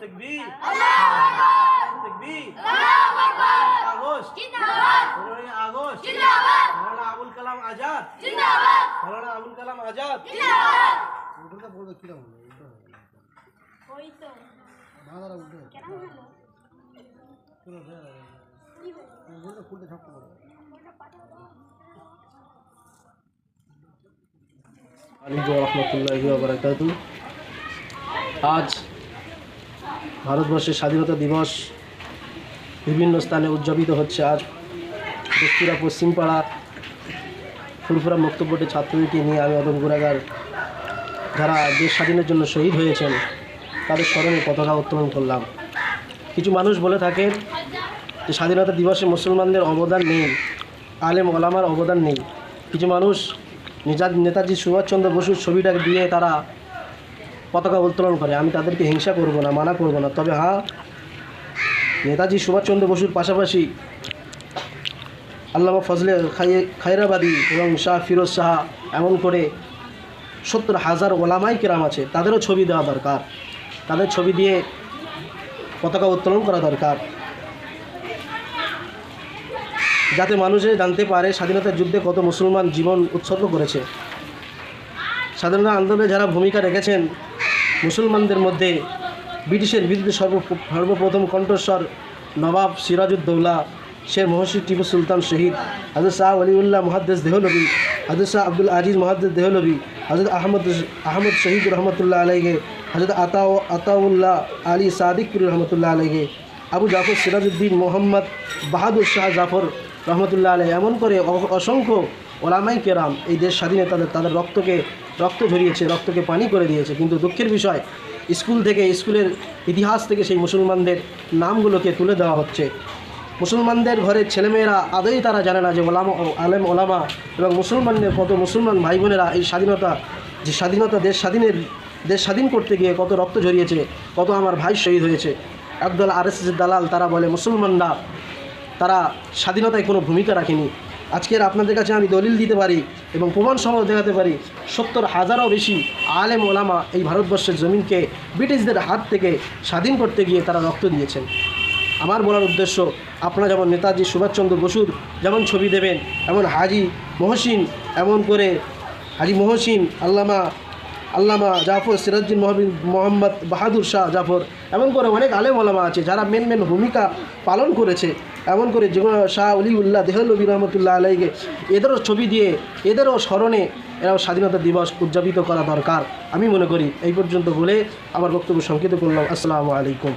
তাকবীর, তাকবীর, August, 15 August, Maulana Abul Kalam Azad, Maulana Abul Kalam Azad. উল্টোটা বলবে কিরকম হলো? ওই তো বাংলাটা উল্টো কেমন হলো? পুরো বলতে ফুলটা ঝাপটা করো। আলাইকুম রহমতুল্লাহি ওয়া বারাকাতুহু। আজ ভারতবর্ষের স্বাধীনতা দিবস বিভিন্ন স্থানে উদযাপিত হচ্ছে। আজ দক্ষিণা পশ্চিমপাড়া ফুরফুরা মুক্তবোর্ডে ছাত্রীকে নিয়ে আমি অদম গুণাগার যারা দেশ স্বাধীনের জন্য শহীদ হয়েছেন তাদের স্মরণে পতাকা উত্তোলন করলাম। কিছু মানুষ বলে থাকেন যে স্বাধীনতা দিবসে মুসলমানদের অবদান নেই, আলেম ওলামার অবদান নেই। কিছু মানুষ নেতাজি সুভাষচন্দ্র বসুর ছবিটাকে দিয়ে তারা পতাকা উত্তোলন করে। আমি তাদেরকে হিংসা করব না, মানা করব না। তবে হ্যাঁ, নেতাজি সুভাষচন্দ্র বসুর পাশাপাশি আল্লামা ফজলে খায়রাবাদী এবং শাহ ফিরোজ শাহ, এমন করে 70,000 ওলামাই কেরাম আছে, তাদেরও ছবি দেওয়া দরকার। তাদের ছবি দিয়ে পতাকা উত্তোলন করা দরকার, যাতে মানুষে জানতে পারে স্বাধীনতার যুদ্ধে কত মুসলমান জীবন উৎসর্গ করেছে। স্বাধীনতা আন্দোলনে যারা ভূমিকা রেখেছেন, মুসলমানদের মধ্যে ব্রিটিশের বিরুদ্ধে সর্বপ্রথম কণ্ঠস্বর নবাব সিরাজউদ্দৌলা, শের মহসিন টিপু সুলতান শহীদ, হযরত শাহ ওলিউল্লাহ মুহাদ্দিস দেহলভী, হযরত শাহ আব্দুল আজিজ মুহাদ্দিস দেহলভী, হযরত আহমদ শহীদ রহমতুল্লাহ আলাইহি, হযরত আতাউল্লাহ আলী সাদিকপুরি রহমতুল্লাহ আলাইহি, আবু জাফর সিরাজউদ্দিন মোহাম্মদ বাহাদুর শাহ জাফর রহমতুল্লাহ আলাইহি, এমন করে অসংখ্য ওলামাই কেরাম এই দেশ স্বাধীনে তাদের রক্ত ঝরিয়েছে, রক্তকে পানি করে দিয়েছে। কিন্তু দুঃখের বিষয়, স্কুলের ইতিহাস থেকে সেই মুসলমানদের নামগুলোকে তুলে দেওয়া হচ্ছে। মুসলমানদের ঘরের ছেলেমেয়েরা আদৌ তারা জানে না যে আলেম ওলামা এবং মুসলমানদের কত মুসলমান ভাই বোনেরা এই দেশ স্বাধীন করতে গিয়ে কত রক্ত ঝরিয়েছে, কত আমার ভাই শহীদ হয়েছে। একদল আরএসএসের দালাল তারা বলে মুসলমানরা তারা স্বাধীনতায় কোনো ভূমিকা রাখেনি। আজকের আপনাদের কাছে আমি দলিল দিতে পারি এবং প্রমাণ সহ দেখাতে পারি, 70,000-ও বেশি আলেম ওলামা এই ভারতবর্ষের জমিনকে ব্রিটিশদের হাত থেকে স্বাধীন করতে গিয়ে তারা রক্ত দিয়েছেন। আমার বলার উদ্দেশ্য, আপনারা যেমন নেতাজি সুভাষচন্দ্র বসুর যেমন ছবি দেবেন, এমন হাজি মহসিন, আল্লামা জাফর সিরাজউদ্দিন মোহাম্মদ বাহাদুর শাহ জাফর, এমন করে অনেক আলেম ওলামা আছে যারা মেন ভূমিকা পালন করেছে। এমন করে যেমন শাহ ওলিউল্লাহ দেহলভী রহমতুল্লাহ আলাইহি, এদেরও ছবি দিয়ে এদেরও স্মরণে এরাও স্বাধীনতা দিবস উদযাপিত করা দরকার আমি মনে করি। এই পর্যন্ত বলে আমার বক্তব্য সংক্ষিপ্ত করলাম। আসসালামু আলাইকুম।